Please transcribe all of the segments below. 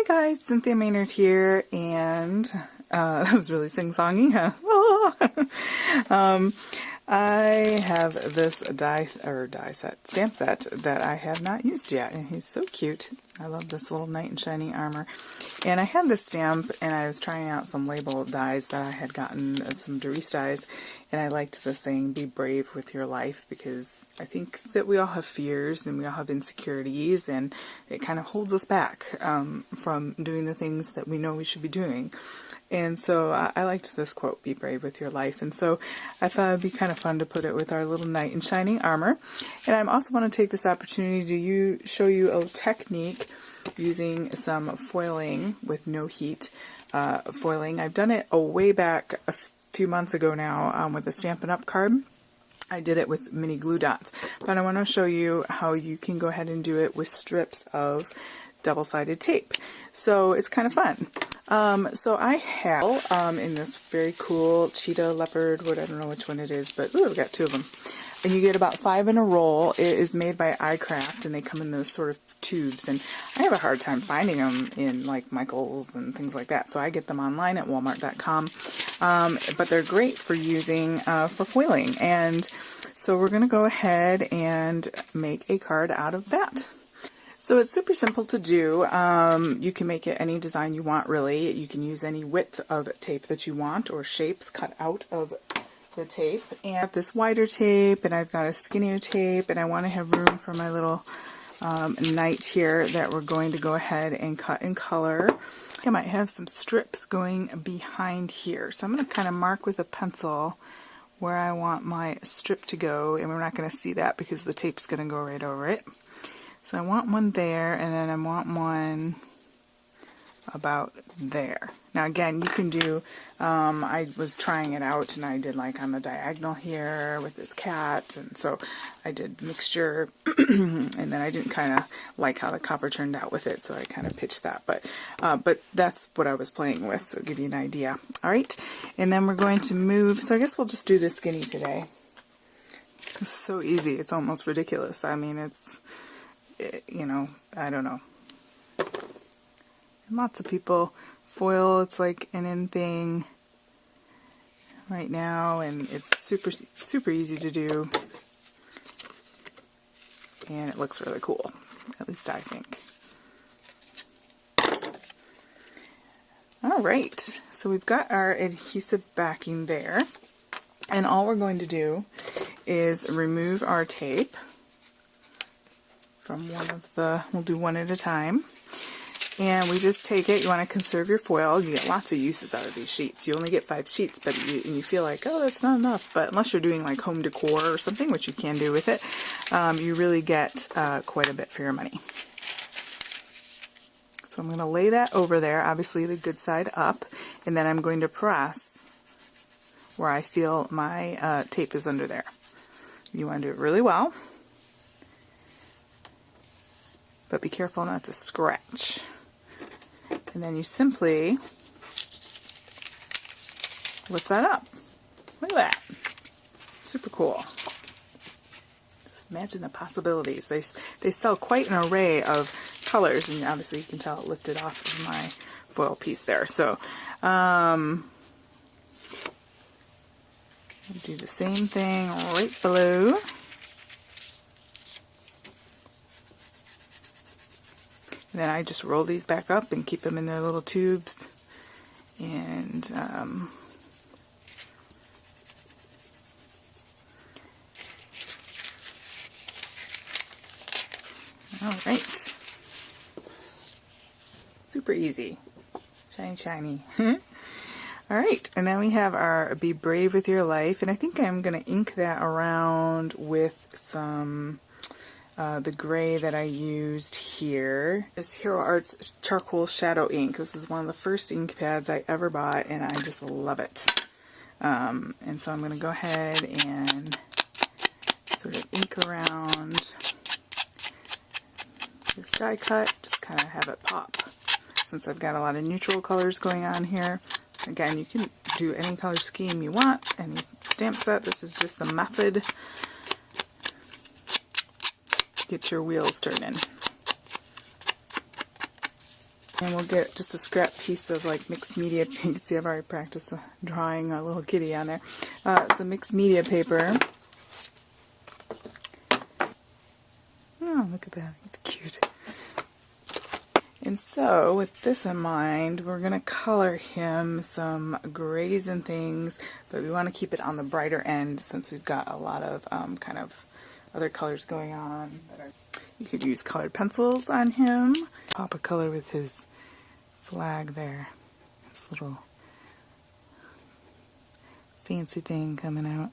Hey guys, Cynthia Maynard here, and that was really sing-songy, huh? I have this stamp set that I have not used yet, and he's so cute. I love this little knight in shining armor. And I had this stamp, and I was trying out some label dies that I had gotten, some Darcie dies, and I liked the saying, be brave with your life, because I think that we all have fears, and we all have insecurities, and it kind of holds us back from doing the things that we know we should be doing. And so I liked this quote, be brave with your life, and so I thought it would be kind of fun to put it with our little knight in shining armor. And I also want to take this opportunity to show you a technique using some foiling with no heat foiling. I've done it way back a few months ago now with a Stampin' Up! Card. I did it with mini glue dots, but I want to show you how you can go ahead and do it with strips of double-sided tape. So it's kind of fun. So I have in this very cool cheetah leopard wood, I don't know which one it is, but ooh, I've got two of them. And you get about 5 in a roll. It is made by iCraft, and they come in those sort of tubes, and I have a hard time finding them in like Michael's and things like that, so I get them online at walmart.com. But they're great for using for foiling, and so we're going to go ahead and make a card out of that. So it's super simple to do. You can make it any design you want, really. You can use any width of tape that you want, or shapes cut out of the tape. And I've got this wider tape, and I've got a skinnier tape, and I want to have room for my little knight here that we're going to go ahead and cut in color. I might have some strips going behind here, so I'm going to kind of mark with a pencil where I want my strip to go, and we're not going to see that because the tape's going to go right over it. So I want one there, and then I want one about there. Now again, you can do, I was trying it out, and I did like on the diagonal here with this cat, and so I did mixture, and then I didn't kind of like how the copper turned out with it, so I kind of pitched that, but that's what I was playing with, so give you an idea. Alright, and then we're going to move, so I guess we'll just do this skinny today. It's so easy, it's almost ridiculous. I mean, you know, I don't know. And lots of people foil, it's like an in thing right now, and it's super easy to do, and it looks really cool, at least I think. Alright, so we've got our adhesive backing there, and all we're going to do is remove our tape from one of the, we'll do one at a time, and we just take it. You want to conserve your foil. You get lots of uses out of these sheets. You only get 5 sheets, but you feel like, oh, that's not enough. But unless you're doing like home decor or something, which you can do with it, you really get quite a bit for your money. So I'm going to lay that over there, obviously the good side up, and then I'm going to press where I feel my tape is under there. You want to do it really well, but be careful not to scratch. And then you simply lift that up. Look at that. Super cool. Just imagine the possibilities. They sell quite an array of colors, and obviously you can tell it lifted off of my foil piece there. So I'll do the same thing right below. And then I just roll these back up and keep them in their little tubes. And alright. Super easy. Shiny, shiny. Alright, and then we have our Be Brave with Your Life. And I think I'm going to ink that around with some the gray that I used here is Hero Arts Charcoal Shadow Ink. This is one of the first ink pads I ever bought, and I just love it. And so I'm going to go ahead and sort of ink around this die cut, just kind of have it pop. Since I've got a lot of neutral colors going on here, again, you can do any color scheme you want, any stamp set. This is just the method. Get your wheels turning. And we'll get just a scrap piece of like mixed media. You can see I've already practiced drawing a little kitty on there. So mixed media paper. Oh, look at that. It's cute. And so, with this in mind, we're going to color him some grays and things, but we want to keep it on the brighter end since we've got a lot of kind of other colors going on. You could use colored pencils on him. Pop a color with his flag there. This little fancy thing coming out.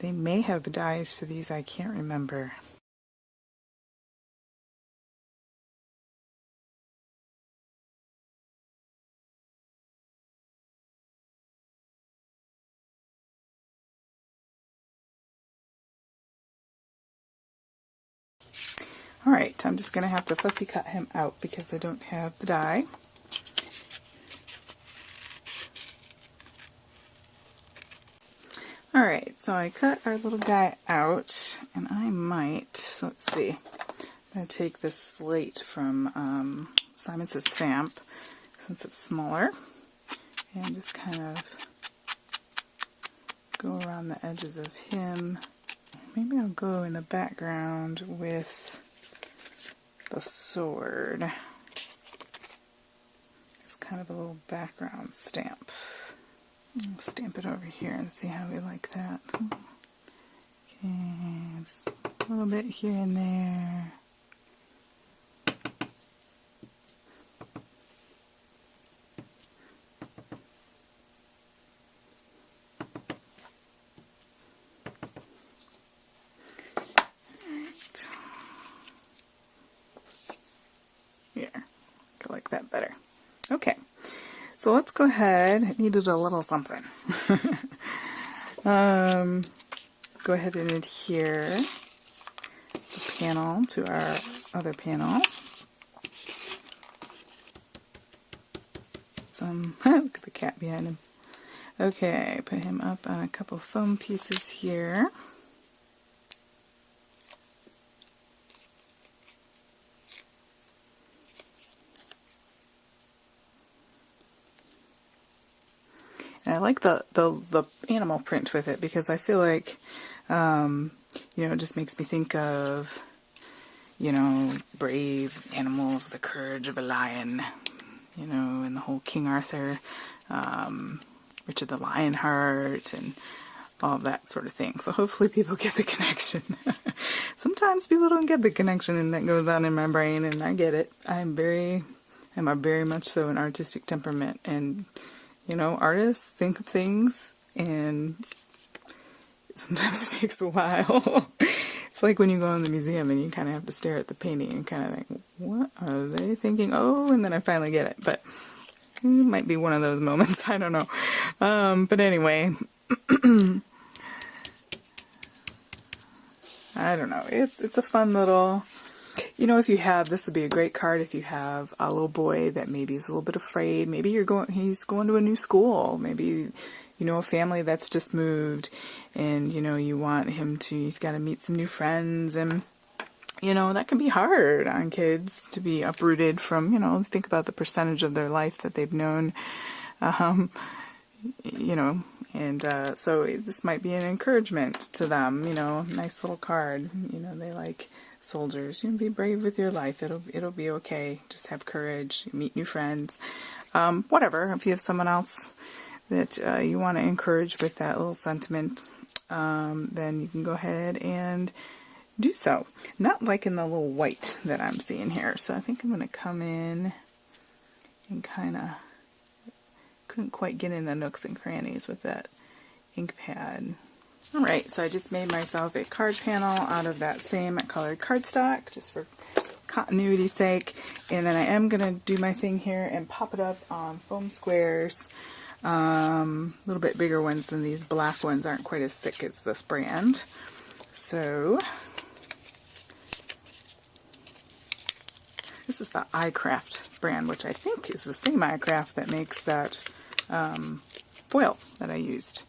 They may have dies for these, I can't remember. Alright, I'm just going to have to fussy cut him out because I don't have the die. Alright, so I cut our little guy out, and I might, let's see, I'm going to take this slate from Simon Says Stamp, since it's smaller, and just kind of go around the edges of him. Maybe I'll go in the background with the sword. It's kind of a little background stamp. I'll stamp it over here and see how we like that. Okay, just a little bit here and there. Alright. Here, I like that better. Okay. So let's go ahead, it needed a little something. Go ahead and adhere the panel to our other panel. Look at the cat behind him. Okay, put him up on a couple foam pieces here. And I like the animal print with it because I feel like, you know, it just makes me think of, you know, brave animals, the courage of a lion, you know, and the whole King Arthur, Richard the Lionheart, and all of that sort of thing. So hopefully people get the connection. Sometimes people don't get the connection, and that goes on in my brain, and I get it. I'm very much so an artistic temperament, and you know, artists think of things, and sometimes it takes a while. It's like when you go in the museum and you kind of have to stare at the painting and kind of think, what are they thinking? Oh, and then I finally get it. But it might be one of those moments. I don't know. But anyway, I don't know. It's a fun little... You know, if you have, this would be a great card if you have a little boy that maybe is a little bit afraid. Maybe he's going to a new school. Maybe, you know, a family that's just moved, and, you know, you want him to, he's got to meet some new friends, and, you know, that can be hard on kids to be uprooted from, you know, think about the percentage of their life that they've known, you know, and so this might be an encouragement to them, you know, nice little card, you know, they like... Soldiers, you know, be brave with your life. It'll be okay. Just have courage. Meet new friends. Whatever. If you have someone else that you want to encourage with that little sentiment, then you can go ahead and do so. Not like in the little white that I'm seeing here. So I think I'm going to come in and kind of couldn't quite get in the nooks and crannies with that ink pad. Alright, so I just made myself a card panel out of that same colored cardstock, just for continuity's sake. And then I am going to do my thing here and pop it up on foam squares. A little bit bigger ones than these black ones, aren't quite as thick as this brand. So, this is the iCraft brand, which I think is the same iCraft that makes that foil that I used.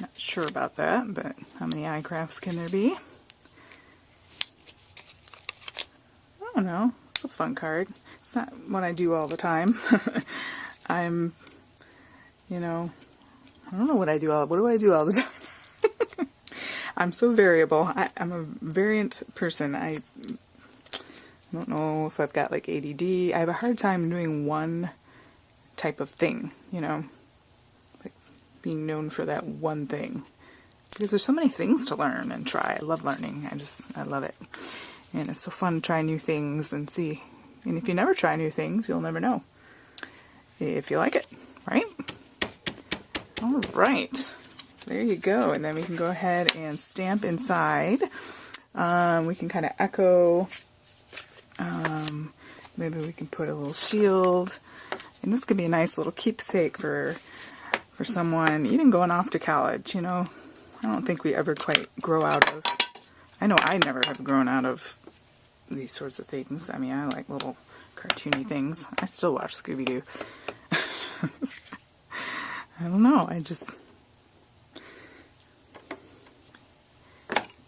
Not sure about that, but how many eye crafts can there be? I don't know. It's a fun card. It's not what I do all the time. I'm, you know, I don't know what I do all. What do I do all the time? I'm so variable. I'm a variant person. I don't know if I've got like ADD. I have a hard time doing one type of thing, you know, like being known for that one thing. Because there's so many things to learn and try. I love learning. I love it. And it's so fun to try new things and see. And if you never try new things, you'll never know if you like it, right? All right. There you go. And then we can go ahead and stamp inside. We can kind of echo. Maybe we can put a little shield. And this could be a nice little keepsake for someone, even going off to college, you know. I don't think we ever quite grow out of, I know I never have grown out of these sorts of things. I mean, I like little cartoony things. I still watch Scooby-Doo. I don't know,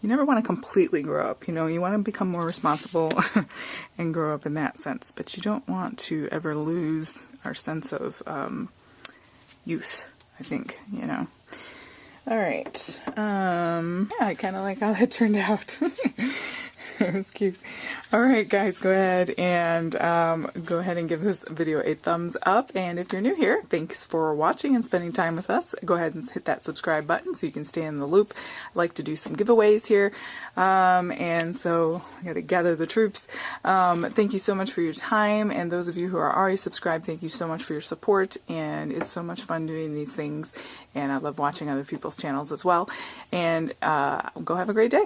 you never want to completely grow up, you know, you want to become more responsible and grow up in that sense, but you don't want to ever lose our sense of youth, I think, you know. Alright, yeah, I kind of like how that turned out. It was cute. Alright guys, go ahead and give this video a thumbs up, and if you're new here, thanks for watching and spending time with us. Go ahead and hit that subscribe button so you can stay in the loop. I like to do some giveaways here, and so I gotta gather the troops. Thank you so much for your time, and those of you who are already subscribed, thank you so much for your support, and it's so much fun doing these things, and I love watching other people's channels as well, and go have a great day.